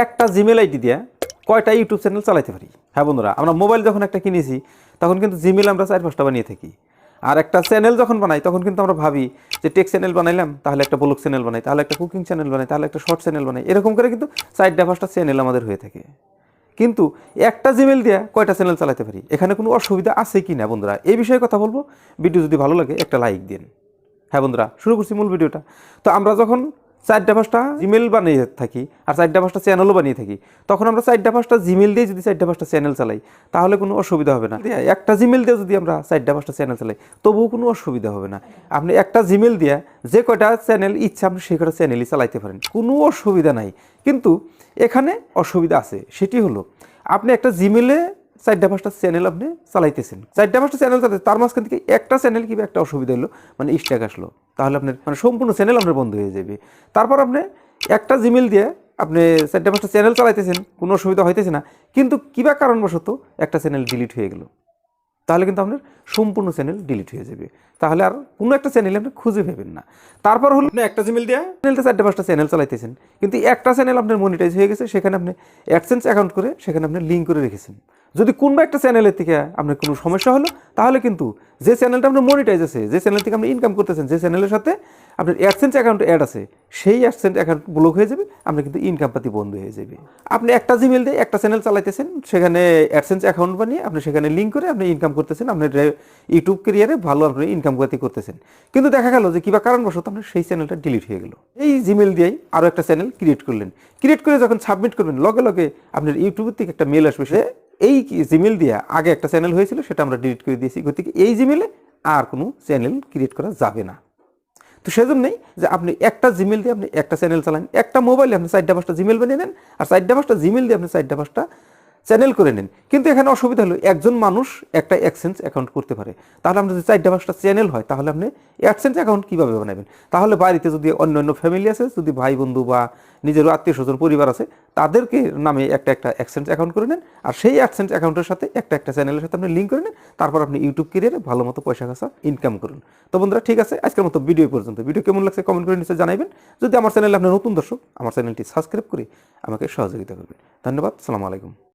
একটা Gmail ID দিয়ে কয়টা ইউটিউব চ্যানেল চালাতে পারি? হ্যাঁ বন্ধুরা, আমরা মোবাইল যখন একটা কিনেছি তখন কিন্তু জিমেল আমরা 4-5টা বানিয়ে থাকি। আর একটা চ্যানেল যখন বানাই তখন কিন্তু আমরা ভাবি যে টেক চ্যানেল বানাইলাম, তাহলে একটা ব্লগ চ্যানেল বানাই, তাহলে একটা কুকিং চ্যানেল বানাই, তাহলে একটা শর্ট চ্যানেল বানাই, এরকম করে কিন্তু 4-5টা চ্যানেল আমাদের হয়ে থাকে। কিন্তু একটা জিমেল দিয়ে কয়টা চ্যানেল চালাতে পারি? এখানে কোনো অসুবিধা আছে কি না বন্ধুরা, এই বিষয়ে কথা বলবো। ভিডিও যদি ভালো লাগে একটা লাইক দিন। হ্যাঁ বন্ধুরা, শুরু করছি মূল ভিডিওটা। তো আমরা যখন 4-5টা জিমেল বানিয়ে থাকি আর 4-5টা চ্যানেলও বানিয়ে থাকি, তখন আমরা 4-5টা জিমেল দিয়ে যদি 4-5টা চ্যানেল চালাই তাহলে কোনো অসুবিধা হবে না। একটা জিমেল দিয়ে যদি আমরা 4-5টা চ্যানেল চালাই তবুও কোনো অসুবিধা হবে না। আপনি একটা জিমেল দিয়ে যে কয়টা চ্যানেল ইচ্ছা আপনি সেই কয়টা চ্যানেলই চালাইতে পারেন, কোনো অসুবিধা নাই। কিন্তু এখানে অসুবিধা আছে, সেটি হলো আপনি একটা জিমেলে 4-5টা চ্যানেল আপনি চালাইতেছেন, 4-5টা চ্যানেল চালাতে তার মাঝখান থেকে একটা চ্যানেল কিংবা একটা অসুবিধা হলো, মানে স্ট্যাক আসলো, তাহলে আপনার মানে সম্পূর্ণ চ্যানেল আপনার বন্ধ হয়ে যাবে। তারপর আপনি একটা জিমেল দিয়ে আপনি 4-5টা চ্যানেল চালাইতেছেন, কোনো অসুবিধা হইতেছে না, কিন্তু কিবা কারণবশত একটা চ্যানেল ডিলিট হয়ে গেল, তাহলে কিন্তু আপনার সম্পূর্ণ চ্যানেল ডিলিট হয়ে যাবে। তাহলে আর কোনো একটা চ্যানেল আপনি খুঁজে পাবেন না। তারপর হলো আপনি একটা জিমেল দিয়ে চ্যানেলটা 4-5টা চ্যানেল চালাইতেছেন, কিন্তু একটা চ্যানেল আপনার মনিটাইজ হয়ে গেছে, সেখানে আপনি অ্যাডসেন্স অ্যাকাউন্ট করে সেখানে আপনি লিঙ্ক করে রেখেছেন। যদি কোনো একটা চ্যানেলের থেকে আপনার কোনো সমস্যা হলো, তাহলে কিন্তু যে চ্যানেলটা আপনার মনিটাইজ আছে, যে চ্যানেল থেকে আপনি ইনকাম করতেছেন, যে চ্যানেলের সাথে আপনার অ্যাডসেন্স অ্যাকাউন্ট অ্যাড আছে, সেই অ্যাডসেন্স অ্যাকাউন্ট ব্লক হয়ে যাবে, আপনার কিন্তু ইনকাম পাতি বন্ধ হয়ে যাবে। আপনি একটা জিমেল দিয়ে একটা চ্যানেল চালাইতেছেন, সেখানে অ্যাডসেন্স অ্যাকাউন্ট বানিয়ে আপনি সেখানে লিঙ্ক করে আপনি ইনকাম করতেছেন, আপনার ইউটিউব ক্যারিয়ারে ভালো আপনি ইনকাম পাতি করতেছেন। কিন্তু দেখা গেল যে কিবা কারণবশত আপনার সেই চ্যানেলটা ডিলিট হয়ে গেল। এই জিমেল দিয়েই আরও একটা চ্যানেল ক্রিয়েট করলেন, ক্রিয়েট করে যখন সাবমিট করবেন লগে লগে আপনার ইউটিউবের থেকে একটা মেল আসবে, সে এই জিমেল দিয়ে আগে একটা চ্যানেল হয়েছিল সেটা আমরা ডিলিট করে দিয়েছি, গতিকে এই জিমেলে আর কোনো চ্যানেল ক্রিয়েট করা যাবে না। তো সেজন্যই যে আপনি একটা জিমেল দিয়ে আপনি একটা চ্যানেল চালান, একটা মোবাইলে আপনি 4-5টা জিমেল বানিয়ে নেন, আর 4-5টা জিমেল দিয়ে আপনি 4-5টা চ্যানেল করে নেন। কিন্তু এখানে অসুবিধা হলো একজন মানুষ একটা অ্যাডসেন্স অ্যাকাউন্ট করতে পারে। তাহলে আপনার যদি 4-5টা চ্যানেল হয়, তাহলে আপনি অ্যাডসেন্স অ্যাকাউন্ট কীভাবে বানাবেন? তাহলে বাড়িতে যদি অন্য ফ্যামিলি আছে, যদি ভাই বন্ধু বা নিজেরও আত্মীয় স্বজন পরিবার আছে, তাদেরকে নামে একটা অ্যাডসেন্স অ্যাকাউন্ট করে নেন, আর সেই অ্যাডসেন্স অ্যাকাউন্টের সাথে একটা চ্যানেলের সাথে আপনি লিঙ্ক করে নেন। তারপর আপনি ইউটিউব ক্যারিয়ারে ভালো মতো পয়সা কাঁচা ইনকাম করুন। তো বন্ধুরা, ঠিক আছে, আজকের মতো ভিডিও পর্যন্ত। ভিডিও কেমন লাগছে কমেন্ট করে নিচে জানাবেন। যদি আমার চ্যানেলে আপনি নতুন দর্শক, আমার চ্যানেলটি সাবস্ক্রাইব করে আমাকে সহযোগিতা করবেন। ধন্যবাদ, আসসালামু আলাইকুম।